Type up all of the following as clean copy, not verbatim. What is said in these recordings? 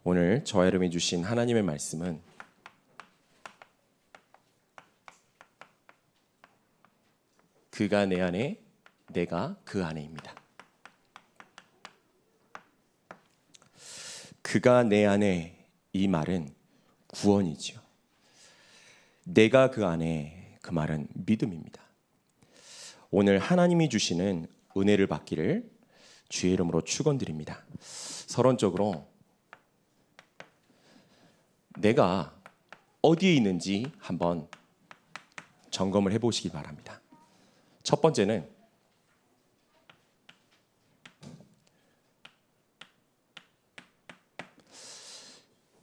오늘 저와 여러분이 주신 하나님의 말씀은 그가 내 안에, 내가 그 안에입니다. 그가 내 안에, 이 말은 구원이지요. 내가 그 안에, 그 말은 믿음입니다. 오늘 하나님이 주시는 은혜를 받기를 주의 이름으로 축원드립니다. 서론적으로 내가 어디에 있는지 한번 점검을 해보시기 바랍니다. 첫 번째는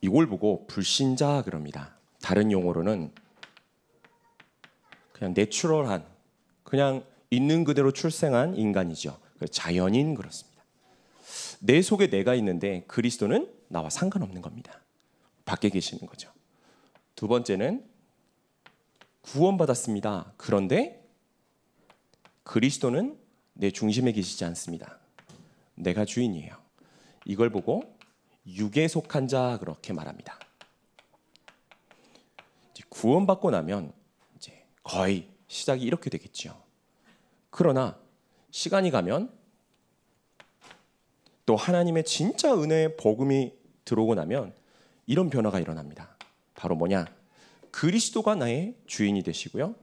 이걸 보고 불신자 그럽니다. 다른 용어로는 그냥 내추럴한, 그냥 있는 그대로 출생한 인간이죠. 자연인 그렇습니다. 내 속에 내가 있는데 그리스도는 나와 상관없는 겁니다. 밖에 계시는 거죠. 두 번째는 구원받았습니다. 그런데 그리스도는 내 중심에 계시지 않습니다. 내가 주인이에요. 이걸 보고 육에 속한 자 그렇게 말합니다. 이제 구원받고 나면 이제 거의 시작이 이렇게 되겠죠. 그러나 시간이 가면 또 하나님의 진짜 은혜의 복음이 들어오고 나면 이런 변화가 일어납니다. 바로 뭐냐? 그리스도가 나의 주인이 되시고요,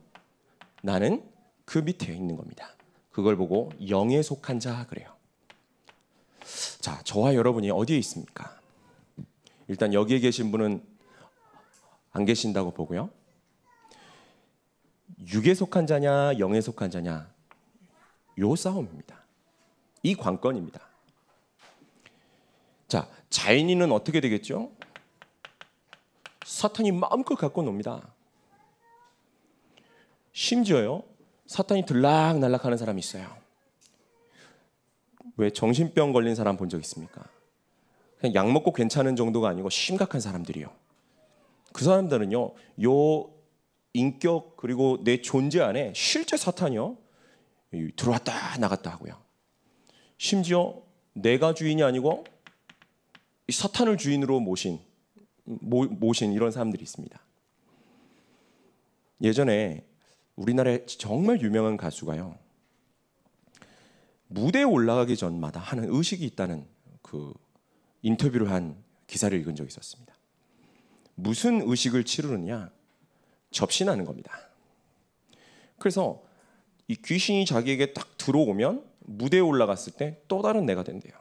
나는 그 밑에 있는 겁니다. 그걸 보고 영에 속한 자 그래요. 자, 저와 여러분이 어디에 있습니까? 일단 여기에 계신 분은 안 계신다고 보고요. 육에 속한 자냐 영에 속한 자냐, 요 싸움입니다. 이 관건입니다. 자, 자연인은 어떻게 되겠죠? 사탄이 마음껏 갖고 놉니다. 심지어요, 사탄이 들락날락하는 사람이 있어요. 왜 정신병 걸린 사람 본 적 있습니까? 그냥 약 먹고 괜찮은 정도가 아니고 심각한 사람들이요. 그 사람들은요, 요 인격 그리고 내 존재 안에 실제 사탄이요 들어왔다 나갔다 하고요. 심지어 내가 주인이 아니고 이 사탄을 주인으로 모신 이런 사람들이 있습니다. 예전에 우리나라에 정말 유명한 가수가요, 무대에 올라가기 전마다 하는 의식이 있다는 그 인터뷰를 한 기사를 읽은 적이 있었습니다. 무슨 의식을 치르느냐? 접신하는 겁니다. 그래서 이 귀신이 자기에게 딱 들어오면 무대에 올라갔을 때 또 다른 내가 된대요.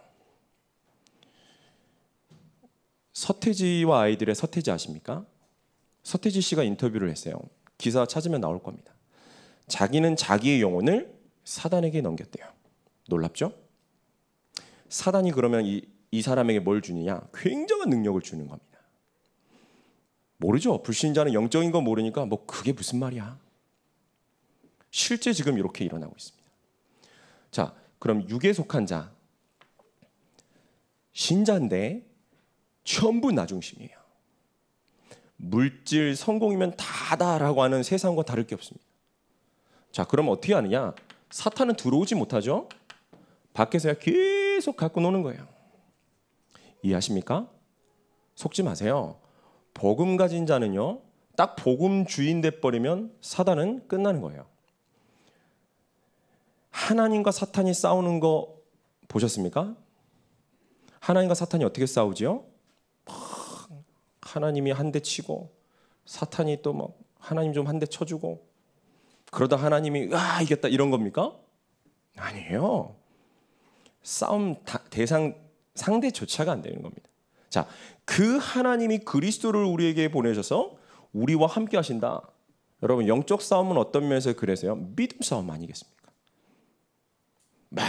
서태지와 아이들의 서태지 아십니까? 서태지 씨가 인터뷰를 했어요. 기사 찾으면 나올 겁니다. 자기는 자기의 영혼을 사단에게 넘겼대요. 놀랍죠? 사단이 그러면 이 사람에게 뭘 주느냐? 굉장한 능력을 주는 겁니다. 모르죠? 불신자는 영적인 거 모르니까 뭐 그게 무슨 말이야? 실제 지금 이렇게 일어나고 있습니다. 자, 그럼 육에 속한 자, 신자인데 전부 나중심이에요. 물질, 성공이면 다다라고 하는 세상과 다를 게 없습니다. 자, 그럼 어떻게 하느냐? 사탄은 들어오지 못하죠? 밖에서 계속 갖고 노는 거예요. 이해하십니까? 속지 마세요. 복음 가진 자는요, 딱 복음 주인 돼버리면 사단은 끝나는 거예요. 하나님과 사탄이 싸우는 거 보셨습니까? 하나님과 사탄이 어떻게 싸우지요? 하나님이 한 대 치고 사탄이 또 막 하나님 좀 한 대 쳐주고 그러다 하나님이 이겼다 이런 겁니까? 아니에요. 싸움 대상 상대조차가 안 되는 겁니다. 자, 그 하나님이 그리스도를 우리에게 보내셔서 우리와 함께 하신다. 여러분, 영적 싸움은 어떤 면에서 그래서요? 믿음 싸움 아니겠습니까? 막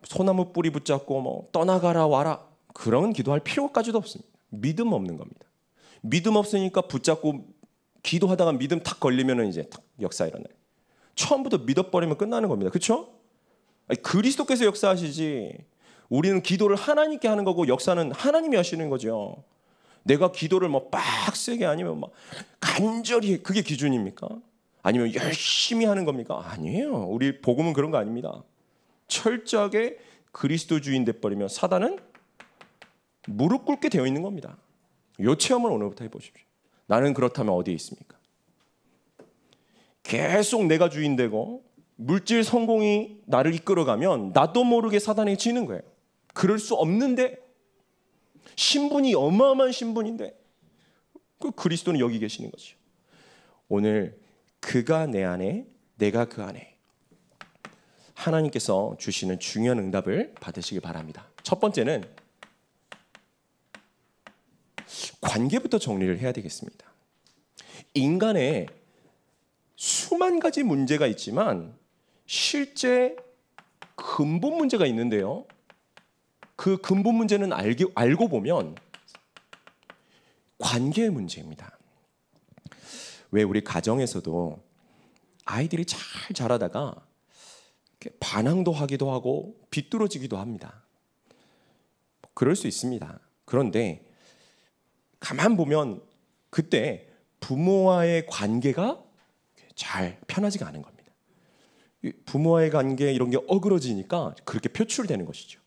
소나무 뿌리 붙잡고 뭐 떠나가라 와라 그런 기도할 필요까지도 없습니다. 믿음 없는 겁니다. 믿음 없으니까 붙잡고 기도하다가 믿음 탁 걸리면 이제 탁 역사 일어나요. 처음부터 믿어버리면 끝나는 겁니다. 그렇죠? 그리스도께서 역사하시지 우리는 기도를 하나님께 하는 거고 역사는 하나님이 하시는 거죠. 내가 기도를 뭐 빡세게 아니면 막 간절히 그게 기준입니까? 아니면 열심히 하는 겁니까? 아니에요. 우리 복음은 그런 거 아닙니다. 철저하게 그리스도 주인 돼버리면 사단은 무릎 꿇게 되어 있는 겁니다. 이 체험을 오늘부터 해보십시오. 나는 그렇다면 어디에 있습니까? 계속 내가 주인되고 물질 성공이 나를 이끌어가면 나도 모르게 사단에게 지는 거예요. 그럴 수 없는데, 신분이 어마어마한 신분인데 그 그리스도는 여기 계시는 거죠. 오늘 그가 내 안에, 내가 그 안에, 하나님께서 주시는 중요한 응답을 받으시기 바랍니다. 첫 번째는 관계부터 정리를 해야 되겠습니다. 인간의 수만 가지 문제가 있지만 실제 근본 문제가 있는데요. 그 근본 문제는 알고 보면 관계의 문제입니다. 왜 우리 가정에서도 아이들이 잘 자라다가 반항도 하기도 하고 비뚤어지기도 합니다. 그럴 수 있습니다. 그런데 가만 보면 그때 부모와의 관계가 잘 편하지가 않은 겁니다. 부모와의 관계 이런 게 어그러지니까 그렇게 표출되는 것이죠.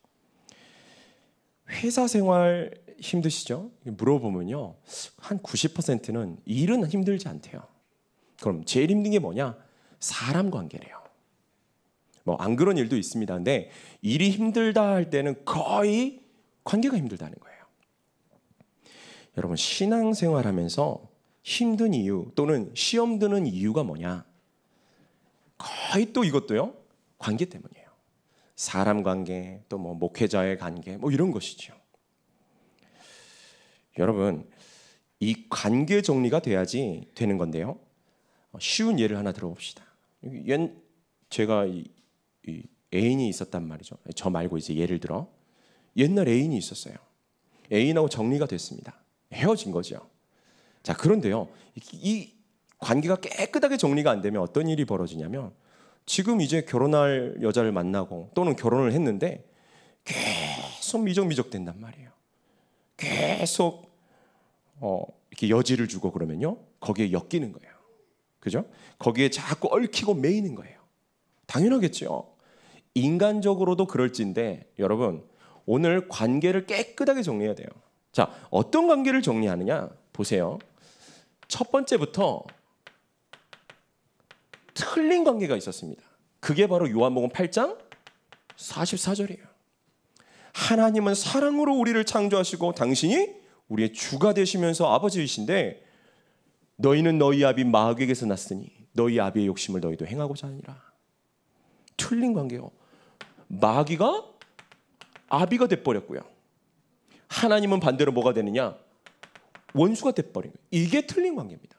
회사 생활 힘드시죠? 물어보면요, 한 90%는 일은 힘들지 않대요. 그럼 제일 힘든 게 뭐냐? 사람 관계래요. 뭐 안 그런 일도 있습니다. 근데 일이 힘들다 할 때는 거의 관계가 힘들다는 거예요. 여러분, 신앙생활하면서 힘든 이유 또는 시험 드는 이유가 뭐냐? 거의 또 이것도요, 관계 때문이에요. 사람 관계, 또 뭐 목회자의 관계, 뭐 이런 것이죠. 여러분, 이 관계 정리가 돼야지 되는 건데요. 쉬운 예를 하나 들어봅시다. 제가 이 애인이 있었단 말이죠. 저 말고 이제 예를 들어 옛날 애인이 있었어요. 애인하고 정리가 됐습니다. 헤어진 거죠. 자, 그런데요, 이 관계가 깨끗하게 정리가 안 되면 어떤 일이 벌어지냐면, 지금 이제 결혼할 여자를 만나고 또는 결혼을 했는데 계속 미적미적 된단 말이에요. 계속 이렇게 여지를 주고 그러면요, 거기에 엮이는 거예요. 그죠? 거기에 자꾸 얽히고 매이는 거예요. 당연하겠죠. 인간적으로도 그럴진데, 여러분, 오늘 관계를 깨끗하게 정리해야 돼요. 자, 어떤 관계를 정리하느냐? 보세요. 첫 번째부터 틀린 관계가 있었습니다. 그게 바로 요한복음 8장 44절이에요. 하나님은 사랑으로 우리를 창조하시고 당신이 우리의 주가 되시면서 아버지이신데, 너희는 너희 아비 마귀에게서 났으니 너희 아비의 욕심을 너희도 행하고자 하니라. 틀린 관계요. 마귀가 아비가 돼버렸고요. 하나님은 반대로 뭐가 되느냐? 원수가 돼버린 거예요. 이게 틀린 관계입니다.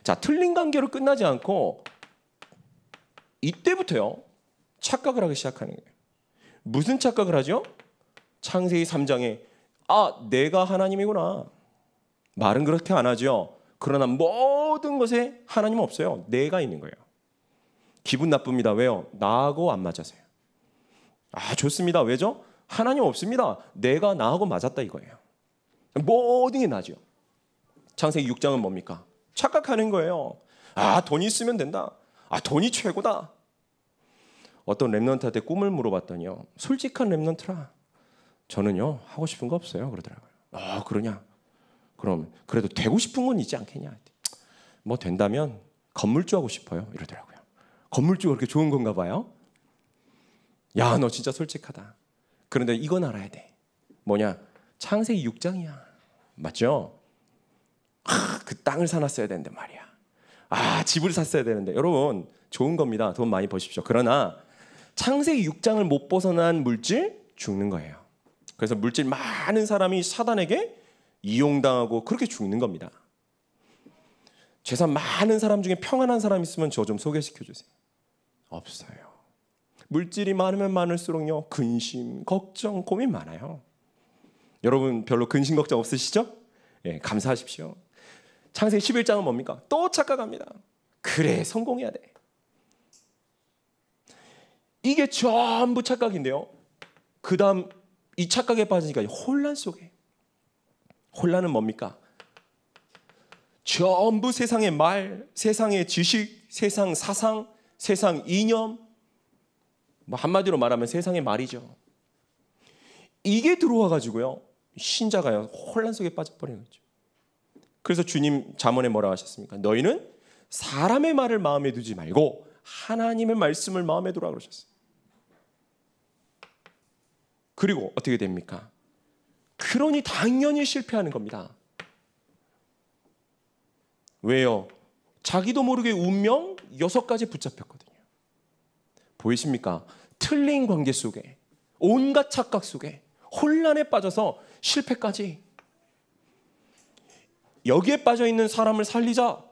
자, 틀린 관계로 끝나지 않고 이때부터요, 착각을 하기 시작하는 거예요. 무슨 착각을 하죠? 창세기 3장에 내가 하나님이구나. 말은 그렇게 안 하죠. 그러나 모든 것에 하나님은 없어요. 내가 있는 거예요. 기분 나쁩니다. 왜요? 나하고 안 맞아서요. 좋습니다. 왜죠? 하나님 없습니다. 내가 나하고 맞았다 이거예요. 모든 게 나죠. 창세기 6장은 뭡니까? 착각하는 거예요. 돈이 있으면 된다. 돈이 최고다. 어떤 랩런트한테 꿈을 물어봤더니요, 솔직한 랩런트라, 저는요 하고 싶은 거 없어요 그러더라고요. 그러냐? 그럼 그래도 되고 싶은 건 있지 않겠냐? 뭐 된다면 건물주 하고 싶어요 이러더라고요. 건물주가 그렇게 좋은 건가 봐요. 야, 너 진짜 솔직하다. 그런데 이건 알아야 돼. 뭐냐? 창세기 6장이야. 맞죠? 그 땅을 사놨어야 되는데 말이야. 집을 샀어야 되는데. 여러분, 좋은 겁니다. 돈 많이 버십시오. 그러나 창세기 6장을 못 벗어난 물질 죽는 거예요. 그래서 물질 많은 사람이 사단에게 이용당하고 그렇게 죽는 겁니다. 재산 많은 사람 중에 평안한 사람 있으면 저 좀 소개시켜 주세요. 없어요. 물질이 많으면 많을수록요, 근심, 걱정, 고민 많아요. 여러분 별로 근심 걱정 없으시죠? 예, 감사하십시오. 창세기 11장은 뭡니까? 또 착각합니다. 그래, 성공해야 돼. 이게 전부 착각인데요. 그 다음 이 착각에 빠지니까 혼란 속에. 혼란은 뭡니까? 전부 세상의 말, 세상의 지식, 세상 사상, 세상 이념, 한마디로 말하면 세상의 말이죠. 이게 들어와 가지고요, 신자가요 혼란 속에 빠져버리는 거죠. 그래서 주님 잠언에 뭐라고 하셨습니까? 너희는 사람의 말을 마음에 두지 말고 하나님의 말씀을 마음에 두라 그러셨어요. 그리고 어떻게 됩니까? 그러니 당연히 실패하는 겁니다. 왜요? 자기도 모르게 운명 6가지 붙잡혔거든요. 보이십니까? 틀린 관계 속에, 온갖 착각 속에 혼란에 빠져서 실패까지. 여기에 빠져있는 사람을 살리자.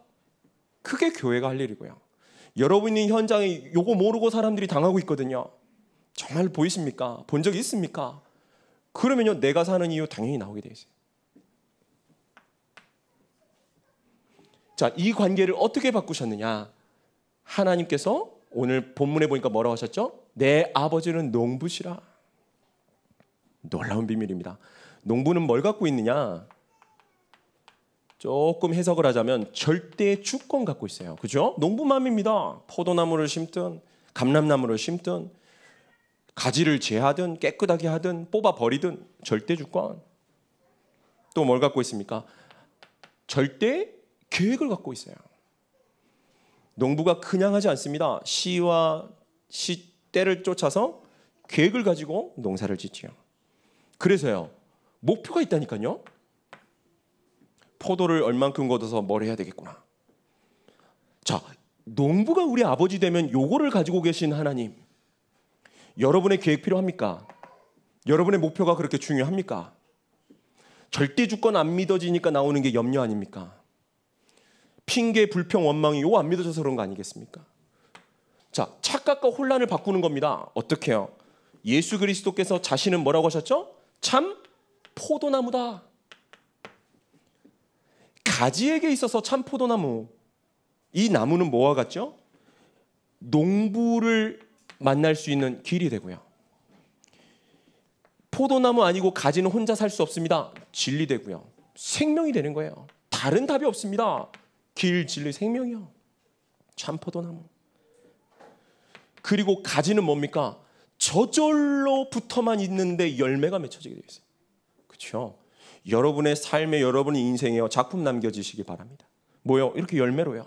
그게 교회가 할 일이고요. 여러분이 현장에 요거 모르고 사람들이 당하고 있거든요. 정말 보이십니까? 본 적 있습니까? 그러면요, 내가 사는 이유 당연히 나오게 돼 있어요. 자, 이 관계를 어떻게 바꾸셨느냐? 하나님께서 오늘 본문에 보니까 뭐라고 하셨죠? 내 아버지는 농부시라. 놀라운 비밀입니다. 농부는 뭘 갖고 있느냐? 조금 해석을 하자면 절대 주권 갖고 있어요. 그죠? 농부맘입니다. 포도나무를 심든 감람나무를 심든 가지를 제하든 깨끗하게 하든 뽑아 버리든 절대 주권. 또 뭘 갖고 있습니까? 절대 계획을 갖고 있어요. 농부가 그냥 하지 않습니다. 시와 시때를 쫓아서 계획을 가지고 농사를 짓지요. 그래서요, 목표가 있다니까요. 포도를 얼만큼 걷어서 뭘 해야 되겠구나. 자, 농부가 우리 아버지 되면 요거를 가지고 계신 하나님, 여러분의 계획 필요합니까? 여러분의 목표가 그렇게 중요합니까? 절대 주권 안 믿어지니까 나오는 게 염려 아닙니까? 핑계, 불평, 원망이 요거 안 믿어져서 그런 거 아니겠습니까? 자, 착각과 혼란을 바꾸는 겁니다. 어떻게 해요? 예수 그리스도께서 자신은 뭐라고 하셨죠? 참 포도나무다. 가지에게 있어서 참 포도나무. 이 나무는 뭐와 같죠? 농부를 만날 수 있는 길이 되고요. 포도나무 아니고 가지는 혼자 살 수 없습니다. 진리 되고요. 생명이 되는 거예요. 다른 답이 없습니다. 길, 진리, 생명이요. 참 포도나무. 그리고 가지는 뭡니까? 저절로 붙어만 있는데 열매가 맺혀지게 되어 있어요. 그렇죠? 여러분의 삶에, 여러분의 인생에요, 작품 남겨지시기 바랍니다. 뭐요? 이렇게 열매로요.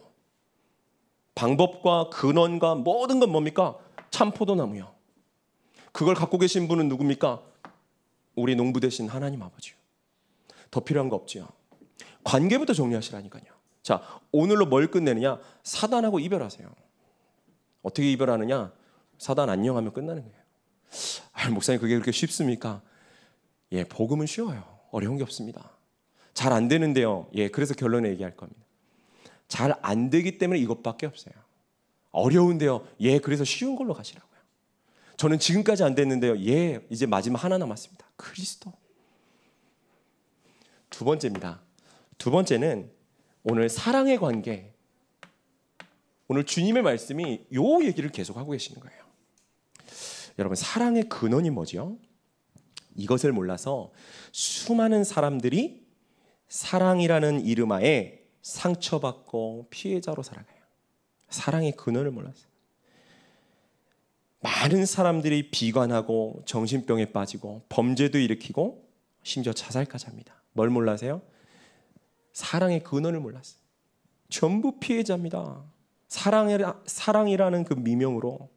방법과 근원과 모든 건 뭡니까? 참 포도나무요. 그걸 갖고 계신 분은 누굽니까? 우리 농부 되신 하나님 아버지요. 더 필요한 거 없지요. 관계부터 정리하시라니까요. 자, 오늘로 뭘 끝내느냐? 사단하고 이별하세요. 어떻게 이별하느냐? 사단 안녕하면 끝나는 거예요. 아, 목사님 그게 그렇게 쉽습니까? 예, 복음은 쉬워요. 어려운 게 없습니다. 잘 안 되는데요. 예, 그래서 결론에 얘기할 겁니다. 잘 안 되기 때문에 이것밖에 없어요. 어려운데요. 예, 그래서 쉬운 걸로 가시라고요. 저는 지금까지 안 됐는데요. 예, 이제 마지막 하나 남았습니다. 그리스도. 두 번째입니다. 두 번째는 오늘 사랑의 관계. 오늘 주님의 말씀이 요 얘기를 계속하고 계시는 거예요. 여러분, 사랑의 근원이 뭐죠? 이것을 몰라서 수많은 사람들이 사랑이라는 이름하에 상처받고 피해자로 살아가요. 사랑의 근원을 몰라서. 많은 사람들이 비관하고 정신병에 빠지고 범죄도 일으키고 심지어 자살까지 합니다. 뭘 몰라세요? 사랑의 근원을 몰랐어요. 전부 피해자입니다. 사랑이라는 그 미명으로.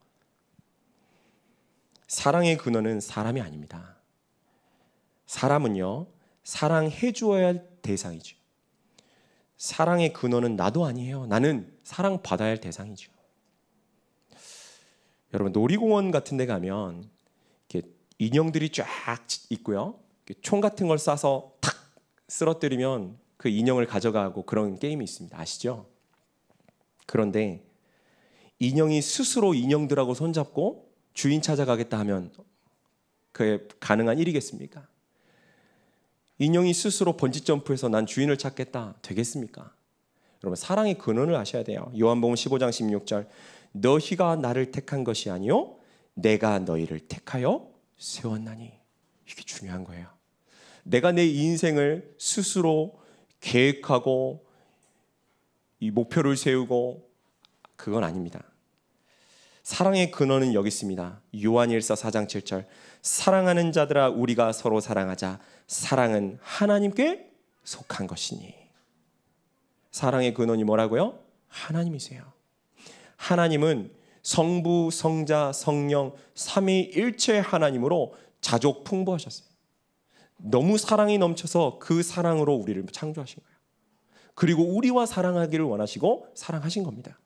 사랑의 근원은 사람이 아닙니다. 사람은요, 사랑해 주어야 할 대상이죠. 사랑의 근원은 나도 아니에요. 나는 사랑받아야 할 대상이죠. 여러분, 놀이공원 같은 데 가면 이렇게 인형들이 쫙 있고요. 총 같은 걸 쏴서 탁 쓰러뜨리면 그 인형을 가져가고 그런 게임이 있습니다. 아시죠? 그런데 인형이 스스로 인형들하고 손잡고 주인 찾아가겠다 하면 그게 가능한 일이겠습니까? 인형이 스스로 번지점프해서 난 주인을 찾겠다 되겠습니까? 여러분, 사랑의 근원을 아셔야 돼요. 요한복음 15장 16절, 너희가 나를 택한 것이 아니요 내가 너희를 택하여 세웠나니. 이게 중요한 거예요. 내가 내 인생을 스스로 계획하고 이 목표를 세우고 그건 아닙니다. 사랑의 근원은 여기 있습니다. 요한일서 4장 7절. 사랑하는 자들아 우리가 서로 사랑하자. 사랑은 하나님께 속한 것이니. 사랑의 근원이 뭐라고요? 하나님이세요. 하나님은 성부, 성자, 성령 삼위일체 하나님으로 자족풍부하셨어요. 너무 사랑이 넘쳐서 그 사랑으로 우리를 창조하신 거예요. 그리고 우리와 사랑하기를 원하시고 사랑하신 겁니다.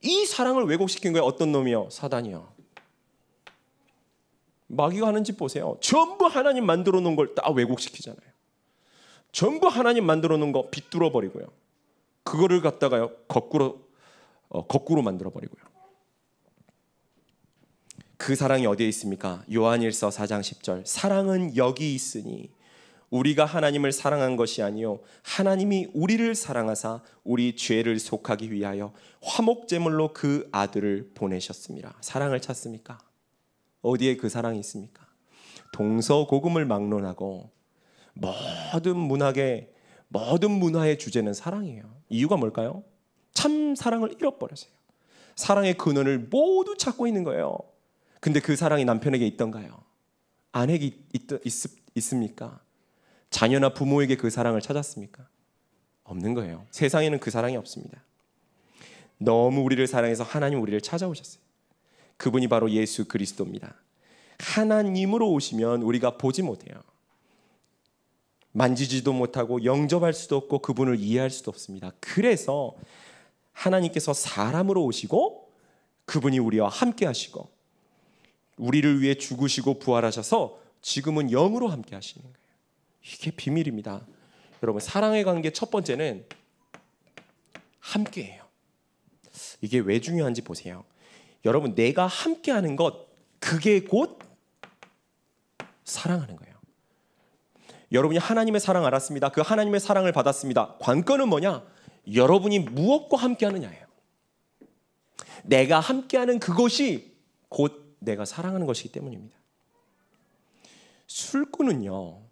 이 사랑을 왜곡시킨 거예요. 어떤 놈이요? 사단이요. 마귀가 하는 짓 보세요. 전부 하나님 만들어 놓은 걸 다 왜곡시키잖아요. 전부 하나님 만들어 놓은 거 비뚤어 버리고요. 그거를 갖다가요 거꾸로 만들어 버리고요. 그 사랑이 어디에 있습니까? 요한일서 4장 10절. 사랑은 여기 있으니 우리가 하나님을 사랑한 것이 아니요 하나님이 우리를 사랑하사 우리 죄를 속하기 위하여 화목제물로 그 아들을 보내셨습니다. 사랑을 찾습니까? 어디에 그 사랑이 있습니까? 동서고금을 막론하고 모든 문화의 주제는 사랑이에요. 이유가 뭘까요? 참 사랑을 잃어버렸어요. 사랑의 근원을 모두 찾고 있는 거예요. 근데 그 사랑이 남편에게 있던가요? 아내에게 있습니까? 자녀나 부모에게 그 사랑을 찾았습니까? 없는 거예요. 세상에는 그 사랑이 없습니다. 너무 우리를 사랑해서 하나님 우리를 찾아오셨어요. 그분이 바로 예수 그리스도입니다. 하나님으로 오시면 우리가 보지 못해요. 만지지도 못하고 영접할 수도 없고 그분을 이해할 수도 없습니다. 그래서 하나님께서 사람으로 오시고 그분이 우리와 함께 하시고 우리를 위해 죽으시고 부활하셔서 지금은 영으로 함께 하시는 거예요. 이게 비밀입니다. 여러분, 사랑의 관계 첫 번째는 함께예요. 이게 왜 중요한지 보세요. 여러분, 내가 함께하는 것, 그게 곧 사랑하는 거예요. 여러분이 하나님의 사랑 알았습니다. 그 하나님의 사랑을 받았습니다. 관건은 뭐냐? 여러분이 무엇과 함께하느냐예요. 내가 함께하는 그것이 곧 내가 사랑하는 것이기 때문입니다. 술꾼은요,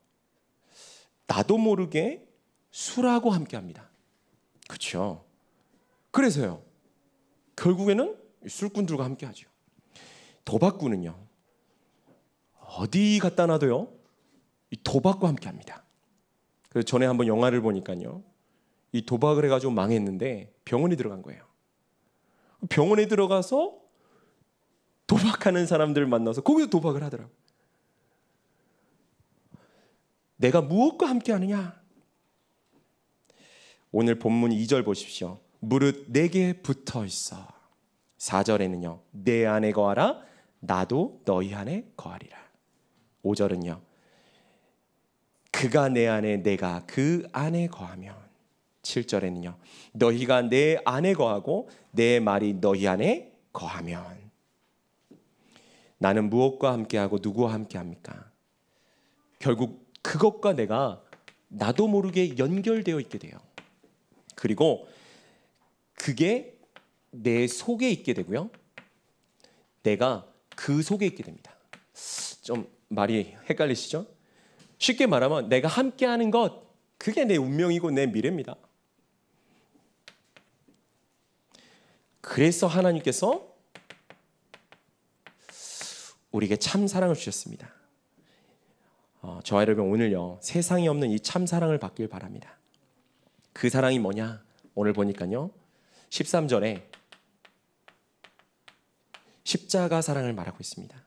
나도 모르게 술하고 함께합니다. 그렇죠? 그래서요, 결국에는 술꾼들과 함께하죠. 도박꾼은요, 어디 갖다 놔도요, 이 도박과 함께합니다. 그래서 전에 한번 영화를 보니까요, 이 도박을 해가지고 망했는데 병원에 들어간 거예요. 병원에 들어가서 도박하는 사람들을 만나서 거기서 도박을 하더라고요. 내가 무엇과 함께하느냐? 오늘 본문 2절 보십시오. 무릇 내게 붙어 있어. 4절에는요, 내 안에 거하라 나도 너희 안에 거하리라. 5절은요, 그가 내 안에 내가 그 안에 거하면. 7절에는요, 너희가 내 안에 거하고 내 말이 너희 안에 거하면. 나는 무엇과 함께하고 누구와 함께합니까? 결국 그것과 내가 나도 모르게 연결되어 있게 돼요. 그리고 그게 내 속에 있게 되고요, 내가 그 속에 있게 됩니다. 좀 말이 헷갈리시죠? 쉽게 말하면 내가 함께하는 것, 그게 내 운명이고 내 미래입니다. 그래서 하나님께서 우리에게 참 사랑을 주셨습니다. 저와 여러분, 오늘요, 세상에 없는 이 참 사랑을 받길 바랍니다. 그 사랑이 뭐냐? 오늘 보니까요, 13절에 십자가 사랑을 말하고 있습니다.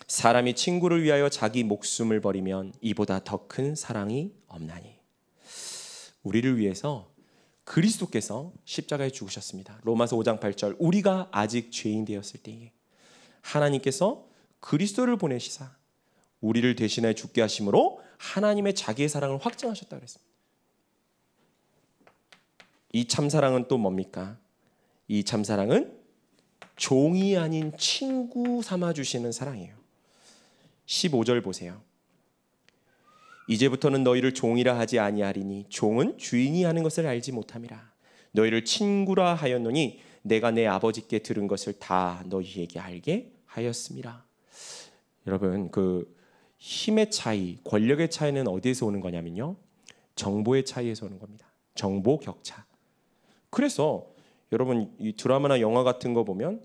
사람이 친구를 위하여 자기 목숨을 버리면 이보다 더 큰 사랑이 없나니. 우리를 위해서 그리스도께서 십자가에 죽으셨습니다. 로마서 5장 8절, 우리가 아직 죄인 되었을 때에 하나님께서 그리스도를 보내시사 우리를 대신하여 죽게 하심으로 하나님의 자기의 사랑을 확증하셨다고 그랬습니다. 이 참사랑은 또 뭡니까? 이 참사랑은 종이 아닌 친구 삼아주시는 사랑이에요. 15절 보세요. 이제부터는 너희를 종이라 하지 아니하리니 종은 주인이 하는 것을 알지 못함이라. 너희를 친구라 하였노니 내가 내 아버지께 들은 것을 다 너희에게 알게 하였음이라. 여러분, 그 힘의 차이, 권력의 차이는 어디에서 오는 거냐면요, 정보의 차이에서 오는 겁니다. 정보 격차. 그래서 여러분, 이 드라마나 영화 같은 거 보면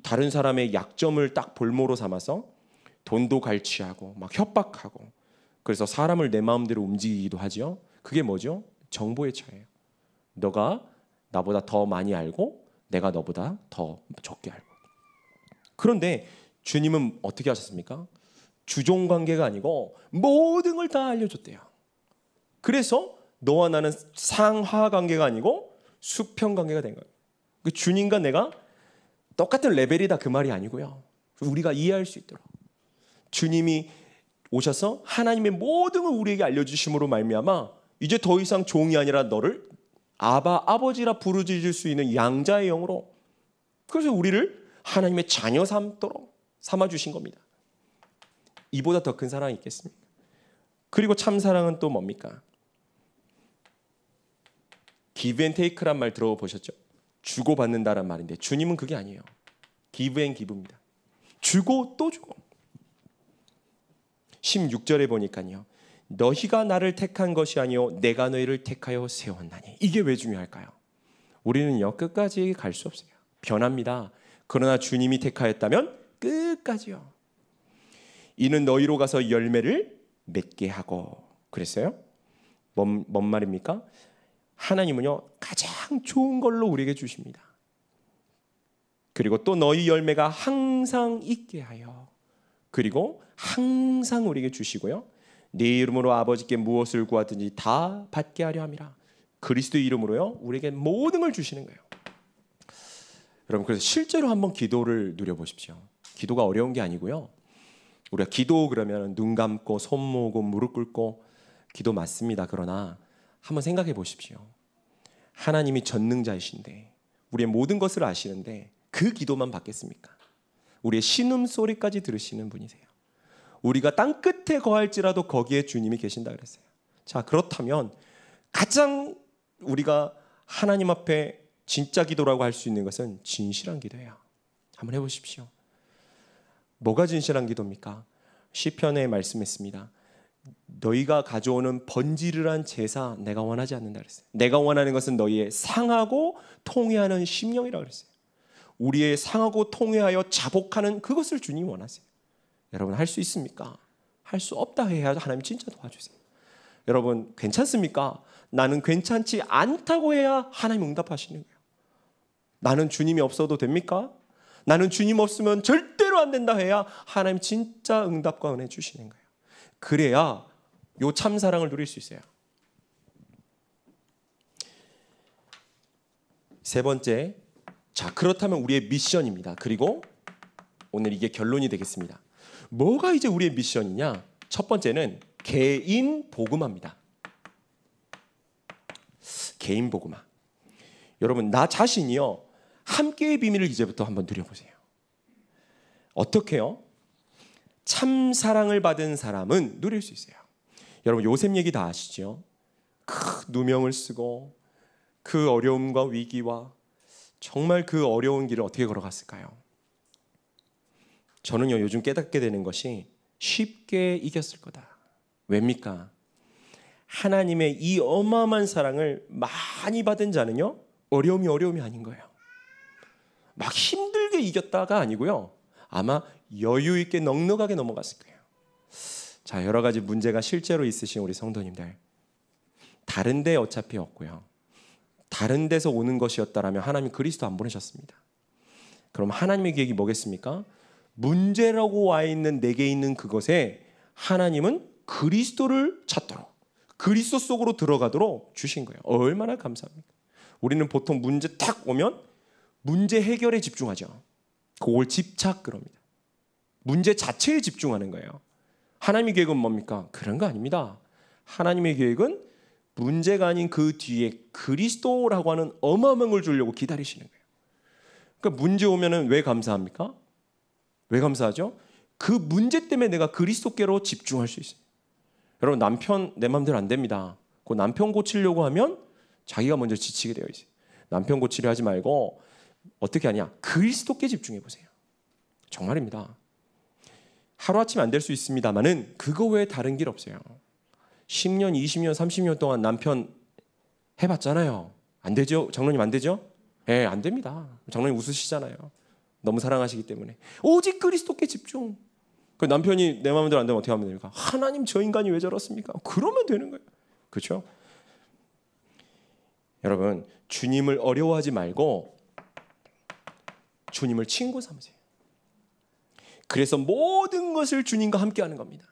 다른 사람의 약점을 딱 볼모로 삼아서 돈도 갈취하고 막 협박하고, 그래서 사람을 내 마음대로 움직이기도 하죠. 그게 뭐죠? 정보의 차이예요. 너가 나보다 더 많이 알고 내가 너보다 더 적게 알고. 그런데 주님은 어떻게 하셨습니까? 주종 관계가 아니고 모든 걸 다 알려줬대요. 그래서 너와 나는 상하 관계가 아니고 수평 관계가 된 거예요. 그 주님과 내가 똑같은 레벨이다 그 말이 아니고요. 우리가 이해할 수 있도록 주님이 오셔서 하나님의 모든 걸 우리에게 알려주심으로 말미암아 이제 더 이상 종이 아니라 너를 아버지라 부르짖을 수 있는 양자의 영으로, 그래서 우리를 하나님의 자녀 삼아주신 겁니다. 이보다 더 큰 사랑이 있겠습니까? 그리고 참 사랑은 또 뭡니까? give and take란 말 들어보셨죠? 주고받는다란 말인데 주님은 그게 아니에요. give and give입니다. 주고 또 주고. 16절에 보니까요, 너희가 나를 택한 것이 아니요 내가 너희를 택하여 세웠나니. 이게 왜 중요할까요? 우리는요 끝까지 갈 수 없어요. 변합니다. 그러나 주님이 택하였다면 끝까지요. 이는 너희로 가서 열매를 맺게 하고. 그랬어요? 뭔 말입니까? 하나님은요 가장 좋은 걸로 우리에게 주십니다. 그리고 또 너희 열매가 항상 있게 하여, 그리고 항상 우리에게 주시고요, 네 이름으로 아버지께 무엇을 구하든지 다 받게 하려 함이라. 그리스도 이름으로요 우리에게 모든 걸 주시는 거예요. 여러분, 그래서 실제로 한번 기도를 누려보십시오. 기도가 어려운 게 아니고요, 우리가 기도 그러면 눈 감고 손 모으고 무릎 꿇고 기도 맞습니다. 그러나 한번 생각해 보십시오. 하나님이 전능자이신데 우리의 모든 것을 아시는데 그 기도만 받겠습니까? 우리의 신음소리까지 들으시는 분이세요. 우리가 땅끝에 거할지라도 거기에 주님이 계신다 그랬어요. 자, 그렇다면 가장 우리가 하나님 앞에 진짜 기도라고 할 수 있는 것은 진실한 기도예요. 한번 해보십시오. 뭐가 진실한 기도입니까? 시편에 말씀했습니다. 너희가 가져오는 번지르한 제사 내가 원하지 않는다 그랬어요. 내가 원하는 것은 너희의 상하고 통회하는 심령이라고 그랬어요. 우리의 상하고 통회하여 자복하는 그것을 주님이 원하세요. 여러분, 할 수 있습니까? 할 수 없다 해야 하나님 진짜 도와주세요. 여러분, 괜찮습니까? 나는 괜찮지 않다고 해야 하나님 응답하시는 거예요. 나는 주님이 없어도 됩니까? 나는 주님 없으면 절대로 안 된다 해야 하나님 진짜 응답과 은혜 주시는 거예요. 그래야 요 참사랑을 누릴 수 있어요. 세 번째, 자, 그렇다면 우리의 미션입니다. 그리고 오늘 이게 결론이 되겠습니다. 뭐가 이제 우리의 미션이냐? 첫 번째는 개인 복음화입니다. 개인 복음화. 여러분, 나 자신이요 함께의 비밀을 이제부터 한번 누려보세요. 어떻게요? 참 사랑을 받은 사람은 누릴 수 있어요. 여러분, 요셉 얘기 다 아시죠? 그 누명을 쓰고 그 어려움과 위기와 정말 그 어려운 길을 어떻게 걸어갔을까요? 저는요 요즘 깨닫게 되는 것이 쉽게 이겼을 거다. 왜입니까? 하나님의 이 어마어마한 사랑을 많이 받은 자는요 어려움이 아닌 거예요. 막 힘들게 이겼다가 아니고요, 아마 여유 있게 넉넉하게 넘어갔을 거예요. 자, 여러 가지 문제가 실제로 있으신 우리 성도님들, 다른 데 어차피 없고요, 다른 데서 오는 것이었다라면 하나님 그리스도 안 보내셨습니다. 그럼 하나님의 계획이 뭐겠습니까? 문제라고 와 있는 내게 있는 그것에 하나님은 그리스도를 찾도록, 그리스도 속으로 들어가도록 주신 거예요. 얼마나 감사합니까? 우리는 보통 문제 딱 오면 문제 해결에 집중하죠. 그걸 집착 그럽니다. 문제 자체에 집중하는 거예요. 하나님의 계획은 뭡니까? 그런 거 아닙니다. 하나님의 계획은 문제가 아닌 그 뒤에 그리스도라고 하는 어마어마한 걸 주려고 기다리시는 거예요. 그러니까 문제 오면은 왜 감사합니까? 왜 감사하죠? 그 문제 때문에 내가 그리스도께로 집중할 수 있어요. 여러분, 남편 내 마음대로 안 됩니다. 그 남편 고치려고 하면 자기가 먼저 지치게 되어 있어요. 남편 고치려 하지 말고 어떻게 하냐? 그리스도께 집중해 보세요. 정말입니다. 하루아침에 안 될 수 있습니다만은 그거 외에 다른 길 없어요. 10년, 20년, 30년 동안 남편 해봤잖아요. 안 되죠? 장로님 안 되죠? 안 됩니다. 장로님 웃으시잖아요. 너무 사랑하시기 때문에 오직 그리스도께 집중. 그 남편이 내 마음대로 안 되면 어떻게 하면 됩니까? 하나님 저 인간이 왜 저렇습니까? 그러면 되는 거예요. 그렇죠? 여러분 주님을 어려워하지 말고 주님을 친구 삼으세요. 그래서 모든 것을 주님과 함께 하는 겁니다.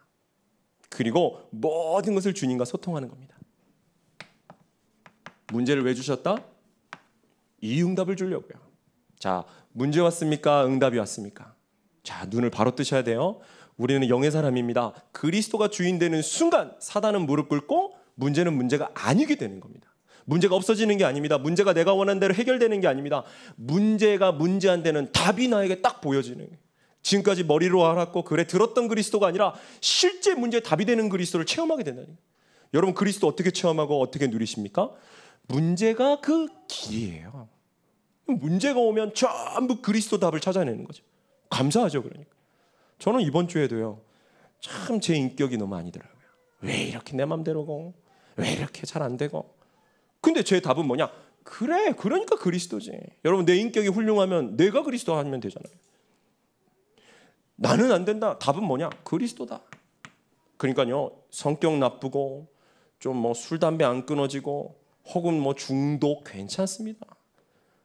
그리고 모든 것을 주님과 소통하는 겁니다. 문제를 왜 주셨다? 이 응답을 주려고요. 자, 문제 왔습니까? 응답이 왔습니까? 자, 눈을 바로 뜨셔야 돼요. 우리는 영의 사람입니다. 그리스도가 주인 되는 순간 사단은 무릎 꿇고 문제는 문제가 아니게 되는 겁니다. 문제가 없어지는 게 아닙니다. 문제가 내가 원하는 대로 해결되는 게 아닙니다. 문제가 문제한테는 답이 나에게 딱 보여지는 거예요. 지금까지 머리로 알았고 그래 들었던 그리스도가 아니라 실제 문제에 답이 되는 그리스도를 체험하게 된다는 거예요. 여러분 그리스도 어떻게 체험하고 어떻게 누리십니까? 문제가 그 길이에요. 문제가 오면 전부 그리스도 답을 찾아내는 거죠. 감사하죠. 그러니까 저는 이번 주에도요 참 제 인격이 너무 아니더라고요. 왜 이렇게 내 맘대로고 왜 이렇게 잘 안 되고. 근데 제 답은 뭐냐? 그래 그러니까 그리스도지. 여러분 내 인격이 훌륭하면 내가 그리스도 하면 되잖아요. 나는 안 된다. 답은 뭐냐? 그리스도다. 그러니까요 성격 나쁘고 좀 뭐 술 담배 안 끊어지고 혹은 뭐 중독 괜찮습니다.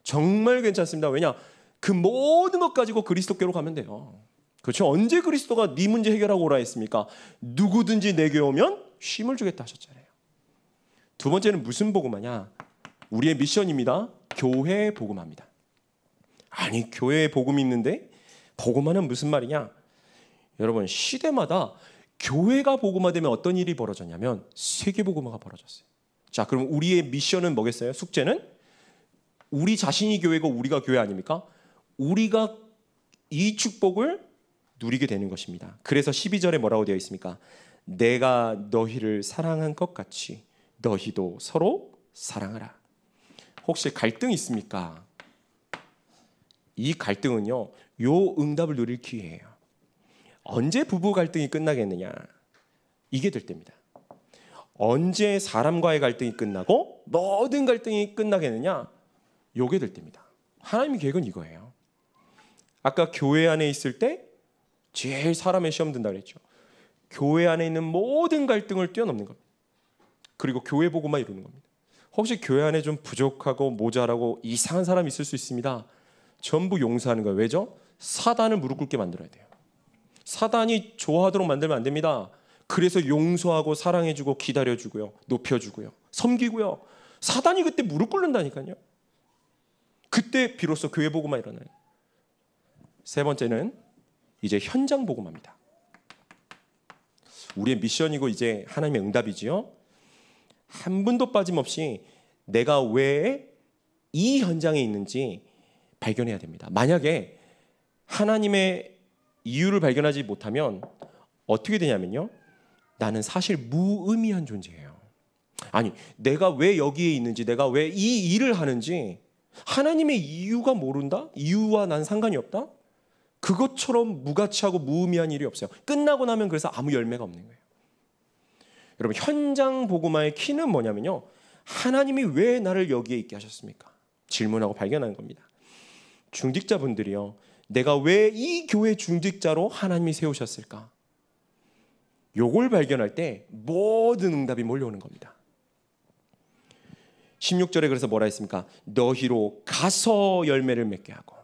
정말 괜찮습니다. 왜냐? 그 모든 것 가지고 그리스도께로 가면 돼요. 그렇죠? 언제 그리스도가 네 문제 해결하고 오라 했습니까? 누구든지 내게 오면 쉼을 주겠다 하셨잖아요. 두 번째는 무슨 복음하냐? 우리의 미션입니다. 교회 복음합니다. 아니 교회에 복음이 있는데 복음하는 무슨 말이냐? 여러분 시대마다 교회가 복음화되면 어떤 일이 벌어졌냐면 세계 복음화가 벌어졌어요. 자, 그럼 우리의 미션은 뭐겠어요? 숙제는 우리 자신이 교회고 우리가 교회 아닙니까? 우리가 이 축복을 누리게 되는 것입니다. 그래서 12절에 뭐라고 되어 있습니까? 내가 너희를 사랑한 것 같이 너희도 서로 사랑하라. 혹시 갈등 있습니까? 이 갈등은요, 요 응답을 누릴 기회예요. 언제 부부 갈등이 끝나겠느냐? 이게 될 때입니다. 언제 사람과의 갈등이 끝나고 모든 갈등이 끝나겠느냐? 요게 될 때입니다. 하나님의 계획은 이거예요. 아까 교회 안에 있을 때 제일 사람의 시험 든다 그랬죠. 교회 안에 있는 모든 갈등을 뛰어넘는 겁니다. 그리고 교회 보고만 이루는 겁니다. 혹시 교회 안에 좀 부족하고 모자라고 이상한 사람이 있을 수 있습니다. 전부 용서하는 거예요. 왜죠? 사단을 무릎 꿇게 만들어야 돼요. 사단이 좋아하도록 만들면 안 됩니다. 그래서 용서하고 사랑해주고 기다려주고요. 높여주고요. 섬기고요. 사단이 그때 무릎 꿇는다니까요. 그때 비로소 교회 복음만 일어나요. 세 번째는 이제 현장 복음합니다. 우리의 미션이고 이제 하나님의 응답이지요. 한 분도 빠짐없이 내가 왜 이 현장에 있는지 발견해야 됩니다. 만약에 하나님의 이유를 발견하지 못하면 어떻게 되냐면요. 나는 사실 무의미한 존재예요. 아니, 내가 왜 여기에 있는지, 내가 왜 이 일을 하는지 하나님의 이유가 모른다? 이유와 난 상관이 없다? 그것처럼 무가치하고 무의미한 일이 없어요. 끝나고 나면 그래서 아무 열매가 없는 거예요. 여러분, 현장 복음화의 키는 뭐냐면요. 하나님이 왜 나를 여기에 있게 하셨습니까? 질문하고 발견하는 겁니다. 중직자분들이요. 내가 왜 이 교회 중직자로 하나님이 세우셨을까? 요걸 발견할 때 모든 응답이 몰려오는 겁니다. 16절에 그래서 뭐라 했습니까? 너희로 가서 열매를 맺게 하고.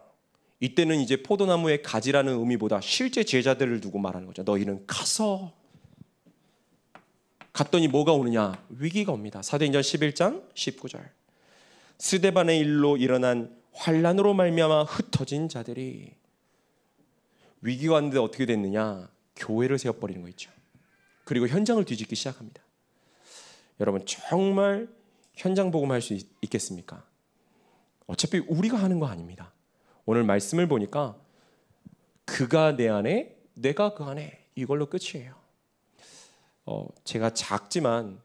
이때는 이제 포도나무의 가지라는 의미보다 실제 제자들을 두고 말하는 거죠. 너희는 가서. 갔더니 뭐가 오느냐? 위기가 옵니다. 사도행전 11장 19절. 스데반의 일로 일어난 환난으로 말미암아 흩어진 자들이 위기가 왔는데 어떻게 됐느냐? 교회를 세워버리는 거 있죠. 그리고 현장을 뒤집기 시작합니다. 여러분 정말 현장 복음할 수 있겠습니까? 어차피 우리가 하는 거 아닙니다. 오늘 말씀을 보니까 그가 내 안에 내가 그 안에 이걸로 끝이에요. 제가 작지만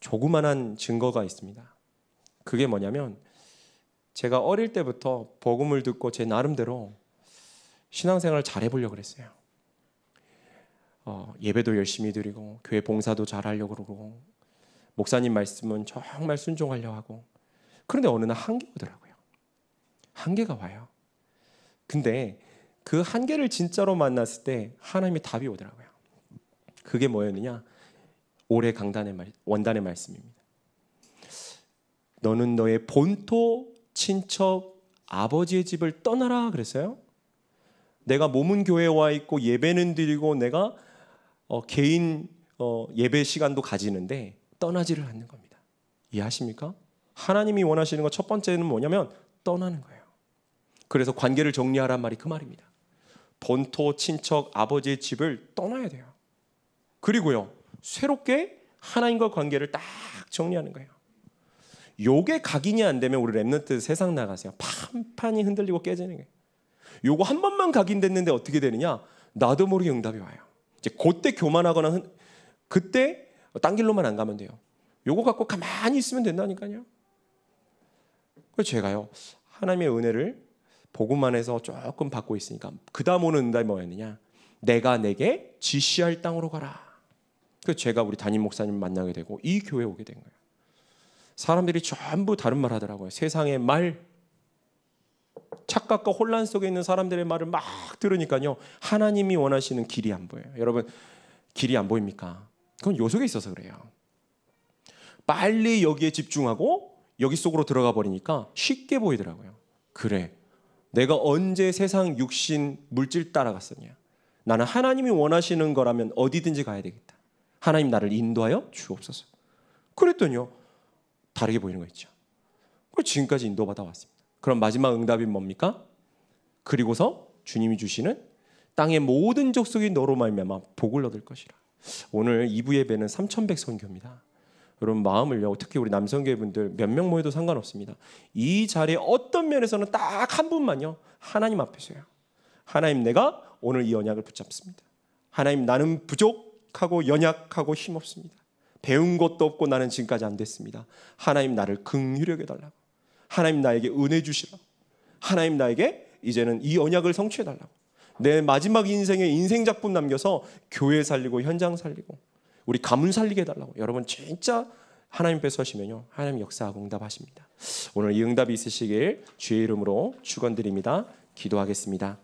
조그만한 증거가 있습니다. 그게 뭐냐면 제가 어릴 때부터 복음을 듣고 제 나름대로 신앙생활을 잘 해보려고 그랬어요. 예배도 열심히 드리고 교회 봉사도 잘 하려고 그러고 목사님 말씀은 정말 순종하려고 하고 그런데 어느 날 한계가 오더라고요. 한계가 와요. 근데 그 한계를 진짜로 만났을 때 하나님의 답이 오더라고요. 그게 뭐였느냐? 올해 원단의 말씀입니다. 너는 너의 본토, 친척, 아버지의 집을 떠나라 그랬어요. 내가 몸은 교회에 와 있고 예배는 드리고 내가 개인 예배 시간도 가지는데 떠나지를 않는 겁니다. 이해하십니까? 하나님이 원하시는 것 첫 번째는 뭐냐면 떠나는 거예요. 그래서 관계를 정리하란 말이 그 말입니다. 본토, 친척, 아버지의 집을 떠나야 돼요. 그리고요, 새롭게 하나님과 관계를 딱 정리하는 거예요. 요게 각인이 안 되면 우리 랩런트 세상 나가세요. 판판이 흔들리고 깨지는 거예요. 요거 한 번만 각인됐는데 어떻게 되느냐? 나도 모르게 응답이 와요. 이제 그때 교만하거나 그때 딴 길로만 안 가면 돼요. 요거 갖고 가만히 있으면 된다니까요. 그래서 제가요, 하나님의 은혜를 복음 안에서 조금 받고 있으니까 그 다음 오는 응답이 뭐였느냐? 내가 내게 지시할 땅으로 가라. 그래서 제가 우리 담임 목사님 만나게 되고 이 교회에 오게 된 거예요. 사람들이 전부 다른 말 하더라고요. 세상의 말, 착각과 혼란 속에 있는 사람들의 말을 막 들으니까요, 하나님이 원하시는 길이 안 보여요. 여러분, 길이 안 보입니까? 그건 요 속에 있어서 그래요. 빨리 여기에 집중하고 여기 속으로 들어가 버리니까 쉽게 보이더라고요. 그래, 내가 언제 세상 육신 물질 따라갔었냐? 나는 하나님이 원하시는 거라면 어디든지 가야 되겠다. 하나님 나를 인도하여 주옵소서. 그랬더니요, 다르게 보이는 거 있죠. 지금까지 인도받아 왔습니다. 그럼 마지막 응답이 뭡니까? 그리고서 주님이 주시는 땅의 모든 족속이 너로 말미암아 복을 얻을 것이라. 오늘 2부 예배는 3,100 선교입니다. 여러분 마음을요, 특히 우리 남성교회 분들 몇 명 모여도 상관없습니다. 이 자리에 어떤 면에서는 딱 한 분만요, 하나님 앞에서요. 하나님, 내가 오늘 이 언약을 붙잡습니다. 하나님, 나는 부족하고 연약하고 힘없습니다. 배운 것도 없고 나는 지금까지 안 됐습니다. 하나님, 나를 긍휼히 여겨달라고. 하나님, 나에게 은혜 주시라고. 하나님, 나에게 이제는 이 언약을 성취해달라고. 내 마지막 인생에 인생 작품 남겨서 교회 살리고 현장 살리고 우리 가문 살리게 해달라고. 여러분 진짜 하나님 께서 하시면요, 하나님 역사하고 응답하십니다. 오늘 이 응답이 있으시길 주의 이름으로 축원드립니다. 기도하겠습니다.